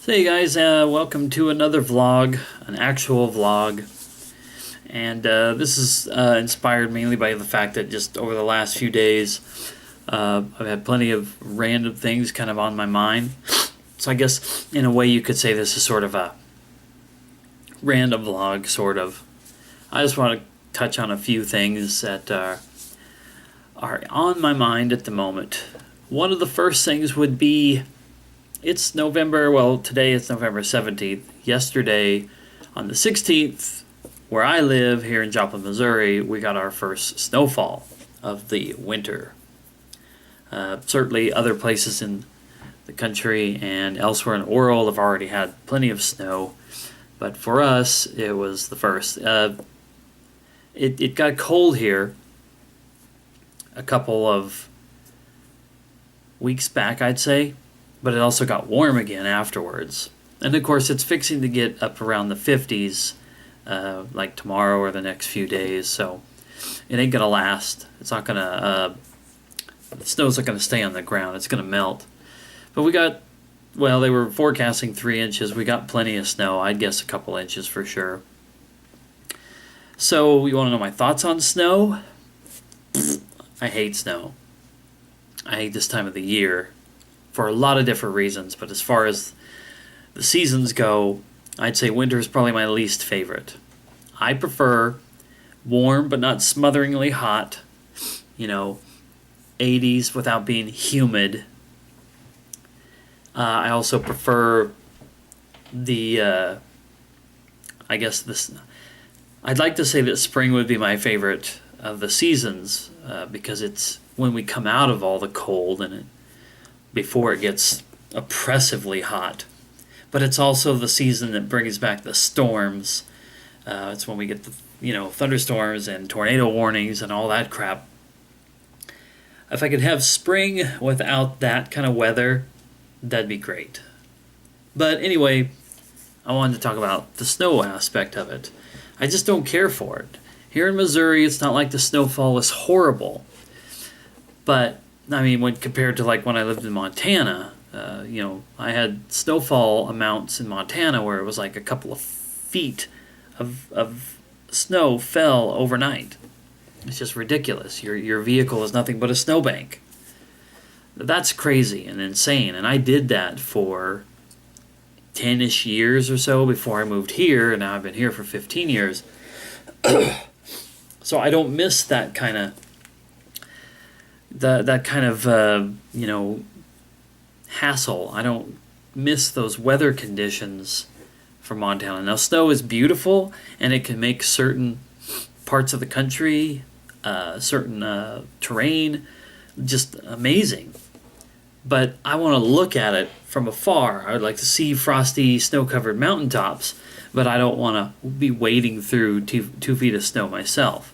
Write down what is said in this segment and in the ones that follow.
So hey guys, welcome to another vlog, an actual vlog. And this is inspired mainly by the fact that just over the last few days, I've had plenty of random things kind of on my mind. So I guess in a way you could say this is sort of a random vlog, sort of. I just want to touch on a few things that are on my mind at the moment. One of the first things would be, it's November, well, today it's November 17th. Yesterday, on the 16th, where I live here in Joplin, Missouri, we got our first snowfall of the winter. Certainly other places in the country and elsewhere in the world have already had plenty of snow, but for us, it was the first. It got cold here a couple of weeks back, I'd say. But it also got warm again afterwards. And of course, it's fixing to get up around the 50s, like tomorrow or the next few days. So it ain't gonna last. It's not gonna. The snow's not gonna stay on the ground. It's gonna melt. But we got. Well, they were forecasting 3 inches. We got plenty of snow. I'd guess a couple inches for sure. So you want to know my thoughts on snow? I hate snow. I hate this time of the year, for a lot of different reasons, but as far as the seasons go, I'd say winter is probably my least favorite. I prefer warm but not smotheringly hot, 80s without being humid. I also prefer I'd like to say that spring would be my favorite of the seasons, because it's when we come out of all the cold and before it gets oppressively hot. But it's also the season that brings back the storms. It's when we get the thunderstorms and tornado warnings and all that crap. If I could have spring without that kind of weather, that'd be great. But anyway, I wanted to talk about the snow aspect of it. I just don't care for it. Here in Missouri, it's not like the snowfall was horrible. But I mean, when compared to like when I lived in Montana, I had snowfall amounts in Montana where it was like a couple of feet of snow fell overnight. It's just ridiculous. Your vehicle is nothing but a snowbank. That's crazy and insane. And I did that for 10-ish years or so before I moved here, and now I've been here for 15 years. So I don't miss that kind of hassle. I don't miss those weather conditions for Montana. Now, snow is beautiful, and it can make certain parts of the country, certain terrain, just amazing. But I want to look at it from afar. I would like to see frosty, snow-covered mountaintops, but I don't want to be wading through 2 feet of snow myself.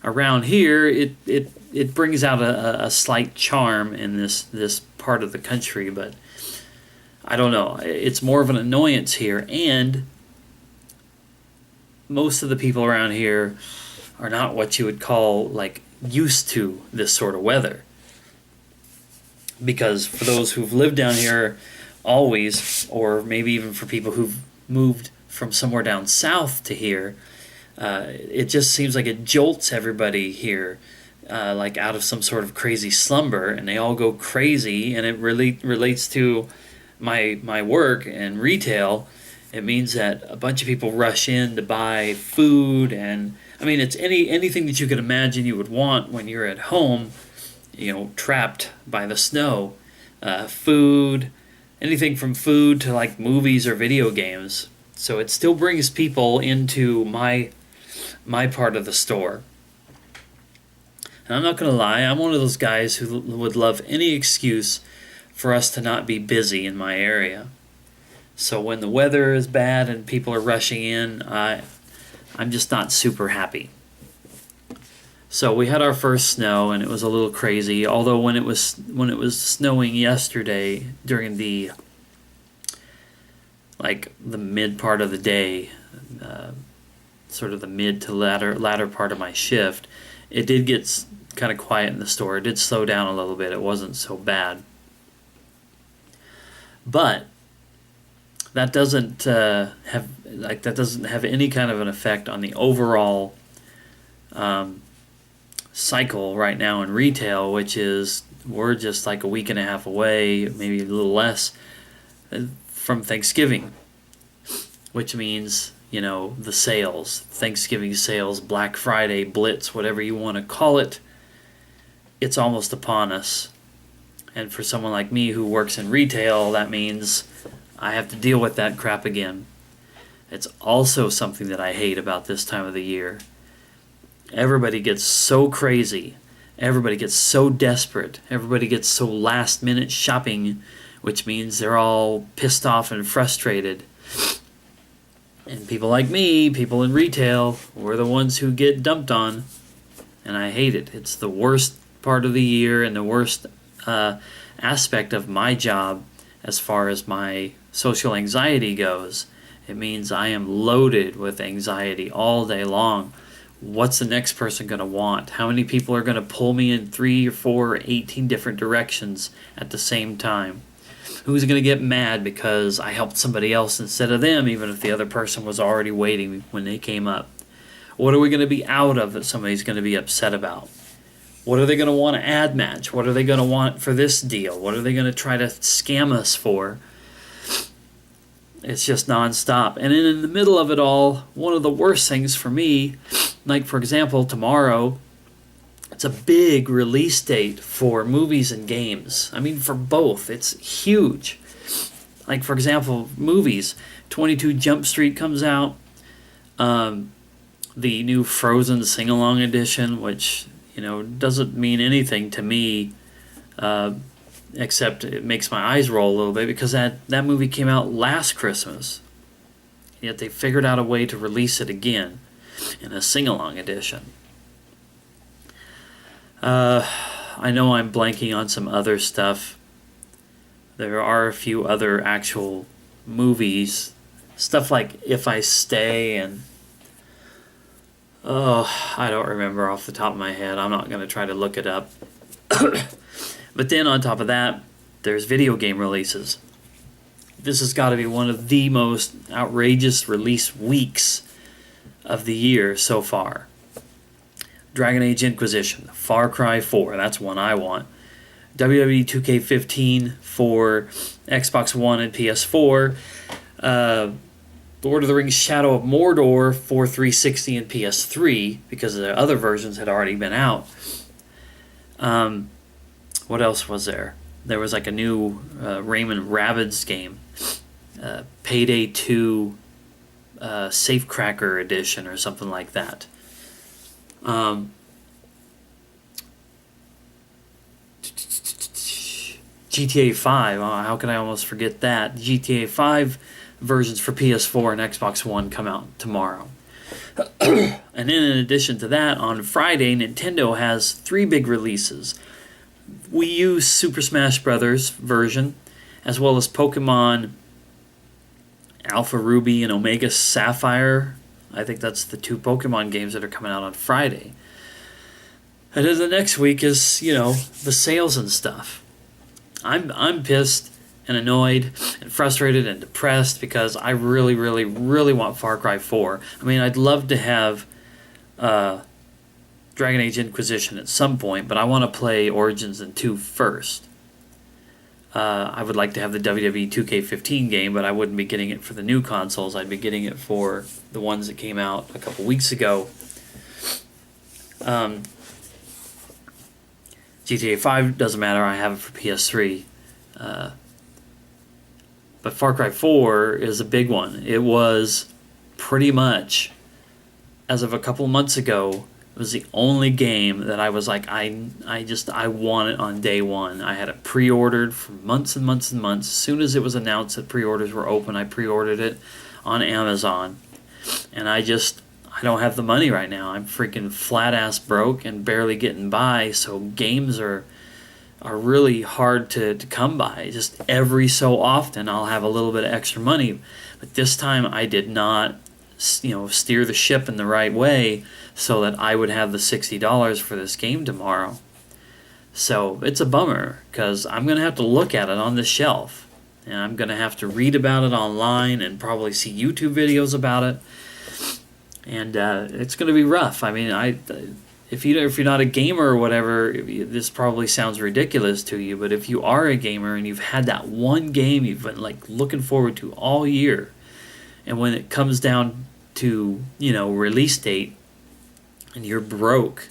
Around here, it brings out a slight charm in this part of the country, but I don't know. It's more of an annoyance here, and most of the people around here are not what you would call like used to this sort of weather. Because for those who've lived down here always, or maybe even for people who've moved from somewhere down south to here, it just seems like it jolts everybody here, like out of some sort of crazy slumber, and they all go crazy. And it really relates to my work and retail. It means that a bunch of people rush in to buy food, and I mean it's anything that you could imagine you would want when you're at home, trapped by the snow. Food, anything from food to like movies or video games. So it still brings people into my part of the store. And I'm not going to lie, I'm one of those guys who would love any excuse for us to not be busy in my area. So when the weather is bad and people are rushing in, I'm just not super happy. So we had our first snow, and it was a little crazy. Although when it was snowing yesterday during the mid part of the day, sort of the mid to latter part of my shift, it did get kind of quiet in the store. It did slow down a little bit. It wasn't so bad. But that doesn't have any kind of an effect on the overall cycle right now in retail, which is we're just like a week and a half away, maybe a little less, from Thanksgiving, which means, the sales, Thanksgiving sales, Black Friday, Blitz, whatever you want to call it, it's almost upon us. And for someone like me who works in retail, that means I have to deal with that crap again. It's also something that I hate about this time of the year. Everybody gets so crazy. Everybody gets so desperate. Everybody gets so last-minute shopping, which means they're all pissed off and frustrated. And people like me, people in retail, we're the ones who get dumped on. And I hate it. It's the worst part of the year and the worst aspect of my job as far as my social anxiety goes. It means I am loaded with anxiety all day long. What's the next person going to want? How many people are going to pull me in 3 or 4 or 18 different directions at the same time? Who's going to get mad because I helped somebody else instead of them, even if the other person was already waiting when they came up? What are we going to be out of that somebody's going to be upset about? What are they going to want to ad match? What are they going to want for this deal? What are they going to try to scam us for? It's just nonstop. And in the middle of it all, one of the worst things for me, like for example, tomorrow, it's a big release date for movies and games. I mean, for both. It's huge. Like for example, movies. 22 Jump Street comes out. The new Frozen Sing-Along Edition, which, doesn't mean anything to me, except it makes my eyes roll a little bit because that movie came out last Christmas. Yet they figured out a way to release it again in a sing-along edition. I know I'm blanking on some other stuff. There are a few other actual movies. Stuff like If I Stay and... I don't remember off the top of my head. I'm not going to try to look it up. But then on top of that, there's video game releases. This has got to be one of the most outrageous release weeks of the year so far. Dragon Age Inquisition, Far Cry 4, that's one I want. WWE 2K15 for Xbox One and PS4. Lord of the Rings Shadow of Mordor for 360 and PS3 because the other versions had already been out. What else was there? There was like a new Raymond Rabbids game. Payday 2 Safecracker Edition or something like that. GTA 5, how can I almost forget that? GTA 5 versions for PS4 and Xbox One come out tomorrow. And then in addition to that, on Friday, Nintendo has 3 big releases. Wii U Super Smash Bros. Version, as well as Pokemon Alpha Ruby and Omega Sapphire. I think that's the 2 Pokemon games that are coming out on Friday. And then the next week is, the sales and stuff. I'm pissed and annoyed and frustrated and depressed because I really, really, really want Far Cry 4. I mean, I'd love to have Dragon Age Inquisition at some point, but I want to play Origins and 2 first. I would like to have the WWE 2K15 game, but I wouldn't be getting it for the new consoles. I'd be getting it for the ones that came out a couple weeks ago. GTA 5 doesn't matter. I have it for PS3. But Far Cry 4 is a big one. It was pretty much, as of a couple months ago, it was the only game that I was like, I want it on day one. I had it pre-ordered for months and months and months. As soon as it was announced that pre-orders were open, I pre-ordered it on Amazon. And I don't have the money right now. I'm freaking flat-ass broke and barely getting by, so games are really hard to come by. Just every so often I'll have a little bit of extra money. But this time I did not steer the ship in the right way so that I would have the $60 for this game tomorrow. So it's a bummer because I'm going to have to look at it on the shelf. and I'm going to have to read about it online and probably see YouTube videos about it. And it's going to be rough. I mean, if you're not a gamer or whatever, this probably sounds ridiculous to you. But if you are a gamer and you've had that one game you've been like looking forward to all year, and when it comes down to release date, and you're broke,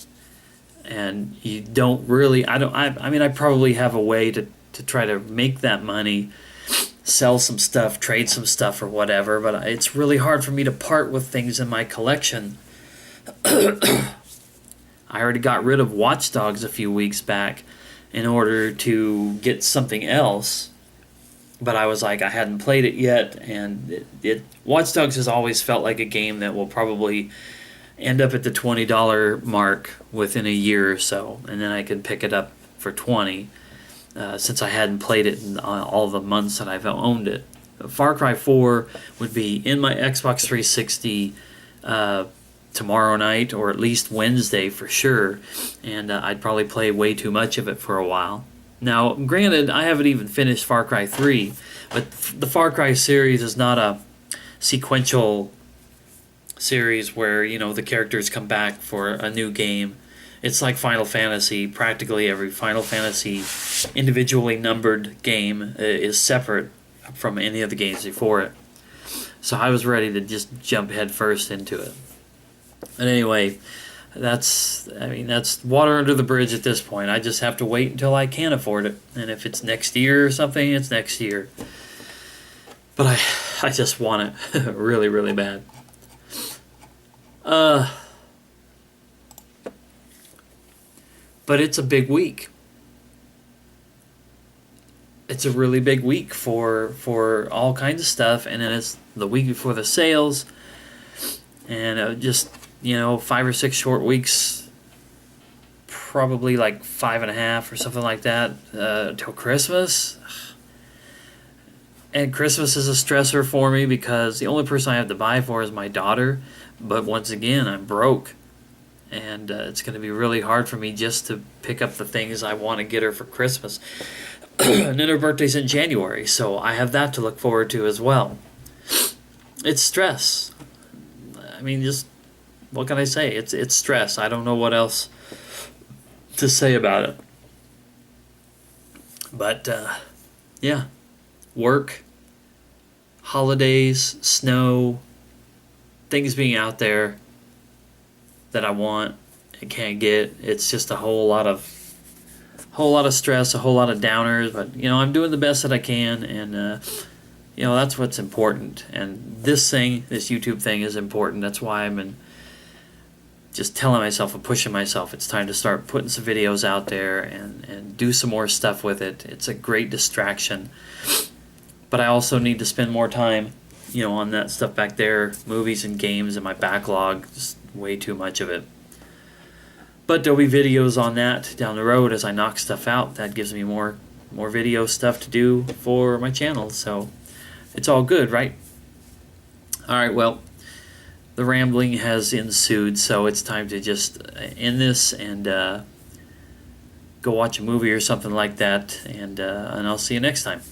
and you don't really, I mean, I probably have a way to try to make that money, sell some stuff, trade some stuff or whatever, but it's really hard for me to part with things in my collection. I already got rid of Watch Dogs a few weeks back in order to get something else, but I was like, I hadn't played it yet, and Watch Dogs has always felt like a game that will probably end up at the $20 mark within a year or so, and then I could pick it up for $20, since I hadn't played it in all the months that I've owned it. Far Cry 4 would be in my Xbox 360 tomorrow night, or at least Wednesday for sure, and I'd probably play way too much of it for a while. Now, granted, I haven't even finished Far Cry 3, but the Far Cry series is not a sequential series where the characters come back for a new game. It's like Final Fantasy. Practically every Final Fantasy individually numbered game is separate from any of the games before it. So I was ready to just jump head first into it. But anyway, that's water under the bridge at this point. I just have to wait until I can afford it. And if it's next year or something, it's next year. But I just want it really, really bad. But it's a big week. It's a really big week for all kinds of stuff, and then it's the week before the sales, and just 5 or 6 short weeks, probably like 5.5 or something like that, till Christmas. And Christmas is a stressor for me because the only person I have to buy for is my daughter. But once again, I'm broke. And it's going to be really hard for me just to pick up the things I want to get her for Christmas. And then her birthday's in January, so I have that to look forward to as well. It's stress. I mean, just, what can I say? It's stress. I don't know what else to say about it. But, yeah. Work, holidays, snow, things being out there that I want and can't get. It's just a whole lot of stress, a whole lot of downers. But I'm doing the best that I can, and that's what's important. And this YouTube thing is important. That's why I'm just telling myself and pushing myself. It's time to start putting some videos out there and do some more stuff with it. It's a great distraction. But I also need to spend more time, on that stuff back there, movies and games and my backlog, just way too much of it. But there'll be videos on that down the road as I knock stuff out. That gives me more video stuff to do for my channel, so it's all good, right? Alright, well, the rambling has ensued, so it's time to just end this and go watch a movie or something like that, and I'll see you next time.